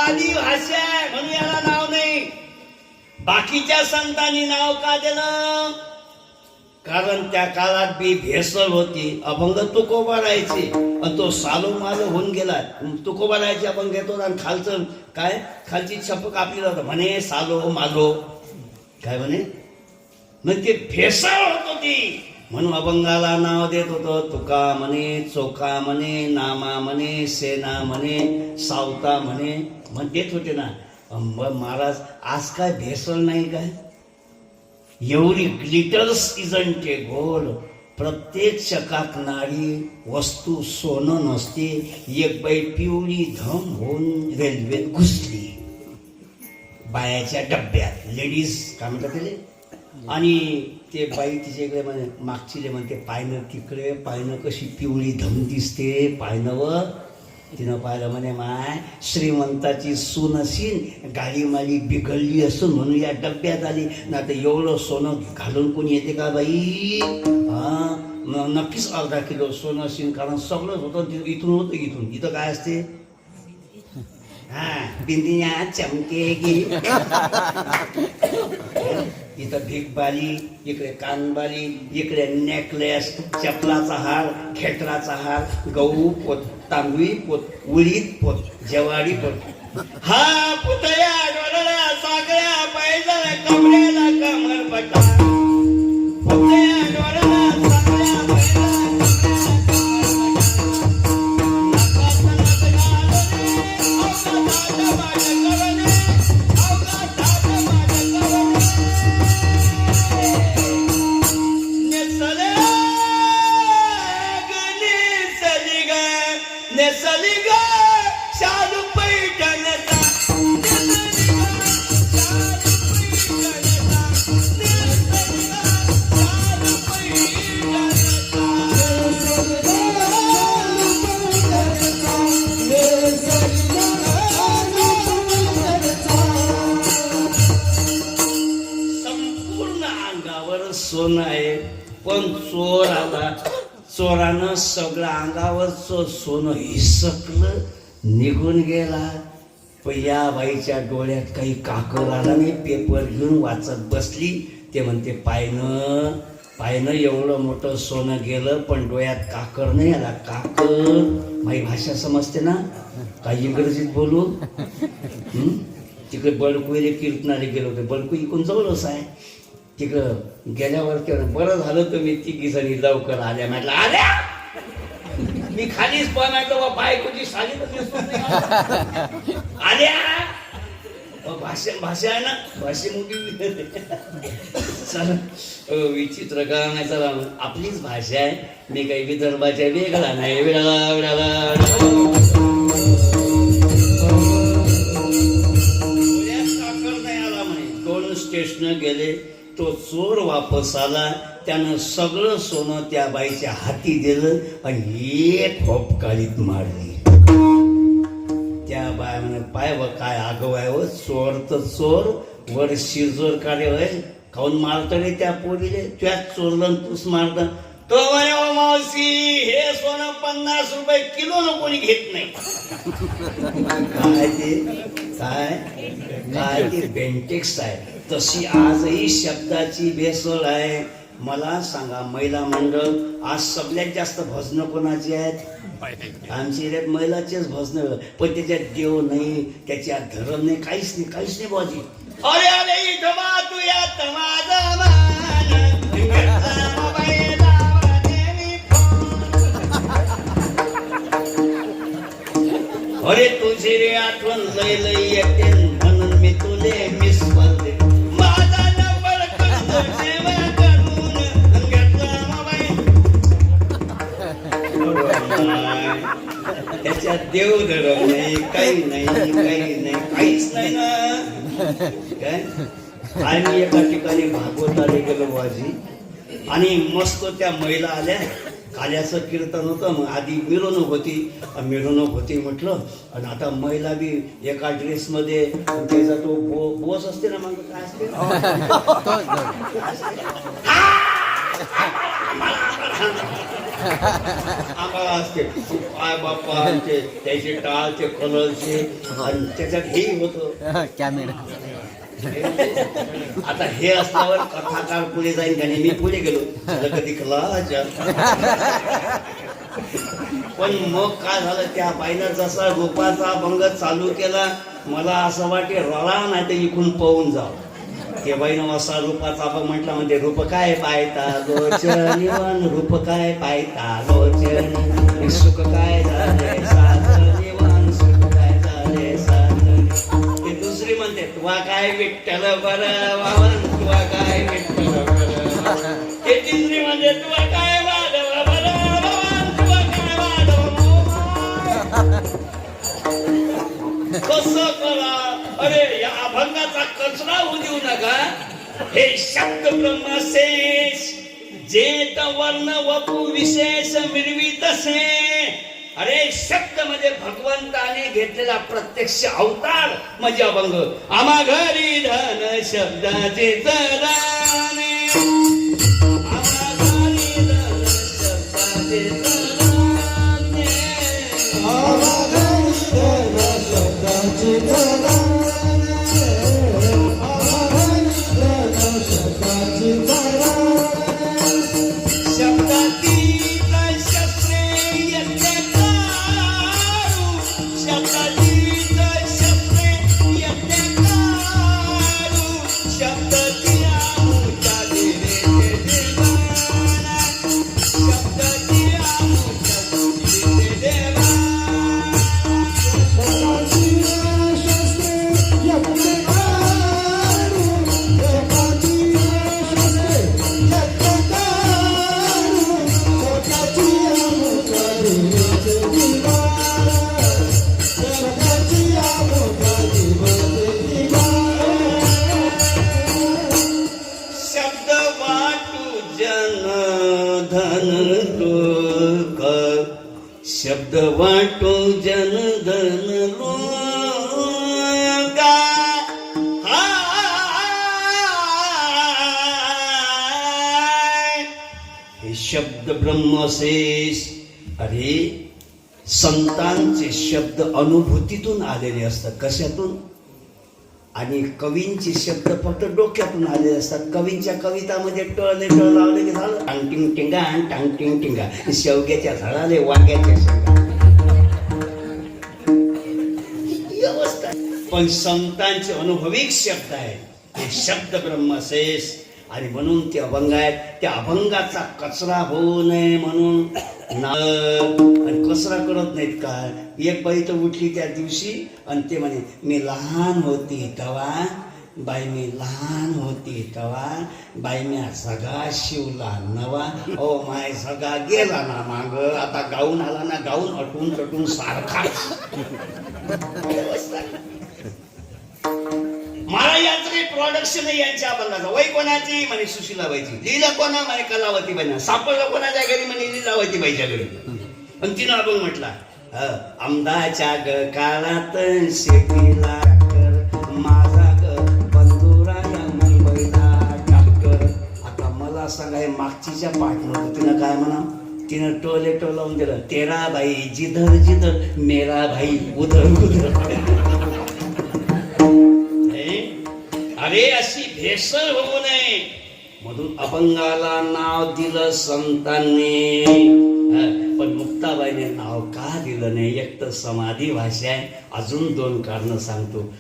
साधी भाषा आहे म्हणून याला नाव नाही. बाकीच्या संतांनी नाव का दिलं? कारण त्या काळात बी भेसळ होती. अभंग तुकोबा राहायचे आणि तो सालो मालो होऊन गेला. तुकोबा राहायचे अभंग घेतो आणि खालचं काय खालची छपक आपली जात म्हणे सालो मालो काय म्हणे मग ते भेसळ होत होती म्हणून अभंगाला नाव देत होतो. तुका म्हणे, चोखा म्हणे, नामा म्हणे, सेना म्हणे, सावता म्हणे देत होते ना. महाराज आज काय भेसळ नाही काय? एवढी ग्लिटर्स इजंट ए गोल्ड. प्रत्येक चकाकणारी वस्तू सोनं नसते. एक बाई पिवळी धम होऊन रेल्वेत घुसली बायाच्या डब्यात. लेडीज काय म्हणतात त्याले आणि ते बाई तिच्याकडे म्हणे मागची म्हणते पायनं तिकडे पायनं कशी पिवळी धम दिसते पायनंवर. तिनं पाहिलं म्हणे माय श्रीमंताची सून असीन गाडी माली बिघडली असून म्हणून या डब्यात आली ना. तर एवढं सोनं घालून कोणी येते का बाई? हा नक्कीच अर्धा किलो सोनं असीन कारण सगळंच होतं इथून होतं. इथं काय असते? हा बिंदिया चमकेगी. इथं भीकबाली, इकडे कानबाली, इकडे नेकलेस, चपलाचा हार, खेटराचा हार, गहू पोत, तांदूळी पोत, उडीद पोत, ज्वारी पोत. हा पुतळ्या डोळ्याला सागळ्या पायला कमरेला कमरपट्टा. पुतळ्या डोळ्याला सागळ्या सोनं आहे. पण चोर आला. चोरानं सगळं अंगावरचं सोनं हिसकलं निघून गेला. पण या बाईच्या डोळ्यात काही काकर आला नाही. पेपर घेऊन वाचत बसली. ते म्हणते पायनं एवढं मोठं सोनं गेलं पण डोळ्यात काकर नाही आला. काकर माझी भाषा समजते ना? काही इंग्रजीत बोलू. तिकडे बडकुईले कीर्तनाले गेलो होते. बडकू इकून जवळच आहे. तिकडं गेल्यावर बरं झालं तुम्ही तिघी जणी लवकर आल्या. म्हटलं आल्या मी खालीच पण बायकोची साली आल्या. भाषा आहे ना भाषे मोठी विचित्र का नाही. चला आपलीच भाषा आहे. मी काही विदर्भाच्या वेगळा नाही. वेगळा नाही आला म्हणे. 2 स्टेशन गेले. तो चोर वापस आला. त्यानं सगळं सोनं त्या बाईच्या हाती दिलं आणि एक होपकाळीत मारली. त्या बाय म्हणे पाय व काय आगव आहे व चोर तर चोर वर शिरजोर काढे वय खाऊन मारत रे त्या पोरीले. त्याच चोरलं तूच मारत. तो म्हणे ओ मावशी हे सोनं 50 रुपये किलो न कोणी घेत नाही. काय ते बेंटेक्स आहे. तशी आजही शब्दाची भेसळ आहे. मला सांगा महिला मंडळ आज सगळ्यात जास्त भजनं कोणाची आहेत? आमच्या एरियात महिलाचेच भजनं. पण त्याच्यात देव नाही, त्याच्यात धर्म नाही, काहीच नाही बाजी. अरे अरे इथं तू यात माझा अरे तुझी रे आठवण लय लय येते म्हणून मी तुले मिस करते. माझा नंबर सेवा करून घेतला मोबाईल. त्याच्यात देव धर्म नाही, काही नाही, काहीच नाही ना. काय आम्ही एका ठिकाणी भागवताला गेलो बाजी आणि मस्त त्या महिला आल्या. काल्याचं कीर्तन होतं. मग आधी मिरवणूक होती म्हटलं. आणि आता महिला बी एका ड्रेसमध्ये त्याचा तो बोस असते ना मग काय असते आम्हाला असते काय बाप्पा ते त्याचे टाळचे कलरचे आणि त्याच्यात हे होतं कॅमेरा. आता हे असल्यावर कथाकार पुढे जाईन आणि मी पुढे गेलो कधी खलाच्या. पण मग काय झालं त्या बाईनं जसा रूपाचा अभंग चालू केला मला असं वाटे रळा नाही तर इकडून पळून जाव. ते बाईनं असा रूपाचा अभंग म्हटला म्हणजे रूप काय पायता लोचन रूप काय पायता लोचन सुख काय झाले साधन सुख काय झाले साधन. ते दुसरी म्हणते तुवा काय विठ्ठल बरं वावन तुवा काय विठ्ठल बरं. ते तिसरी म्हणते तुवा काय वाढव बरं वावन तुवा काय वाढव मोहन. कसं करा अरे या अभंगाचा कचरा होऊ देऊ नका. हे शब्द ब्रह्मशेष जे वर्ण वपू विशेष मिळवी तसे. अरे शब्द म्हणजे भगवंताने घेतलेला प्रत्यक्ष अवतार म्हणजे अभंग. आम्हा घरी धन शब्दाचे जराने आम्हा घरी धन शब्दाचे जराने आम्हा घरी धन शब्दाचे जराने आम्हा घरी धन शब्दाचे जराने. शब्दातीत शस्त्रे येते काढू शब्दातीत शस्त्रे येते काढू शब्दाची आमुच्या दिले देवाना शब्दाची आमुच्या दिले देवाना. शब्द वाटू जन धन लोक शब्द वाटू जन धन लोका. हे शब्द ब्रह्मशेष. अरे संतांचे शब्द अनुभूतीतून आलेले असतात. कशातून? आणि कवींचे शब्द फक्त डोक्यातून आलेले असतात. कवींच्या कवितामध्ये टळले टळ लावले की झालं टांगटिंग टिंगा टांगटिंग टिंगा. शेवग्याच्या झाडाले वांग्याच्या शेंगा ही अवस्था. पण संतांचे अनुभविक शब्द आहेत हे शब्द ब्रह्मशेष. आणि म्हणून ते अभंग आहेत. त्या अभंगाचा कचरा होऊ नये म्हणून आणि कचरा करत नाहीत काय. एक बाई तर उठली त्या दिवशी आणि ते म्हणे मी लहान होती तवा बाई मी लहान होती तवा बाई मी सगळा शिवला नवा. ओ माय सगळा गेला ना माग आता गाऊन आला ना गाऊन अटून तटून सारखा. मला याचं काही प्रोडक्शन आहे यांच्या अभंगाचं. वय कोणाची म्हणे सुशीलाबाईची. लिहिलं कोणा म्हणे कलावती बाईना. सापडलं कोणाच्या घरी म्हणे लीलावती बाईच्या घरी. पण तिनं अभंग म्हटला आमदाच्या ग काळात शेतीला कर माझा ग बंधुराया मुंबईला डॉक्टर. आता मला सांगा मागचीच्या पाठनं तिनं काय म्हणा तिनं टोले टोलावून दिलं तेरा बाई जिधर जिधर मेरा भाई उधर उधर. अरे अशी भेसळ होऊ नये म्हणून अभंगाला नाव दिलं संतांनी. पण मुक्ताबाईने नाव का दिलं नाही? एक तर समाधी भाषा आहे. अजून दोन कारण सांगतो.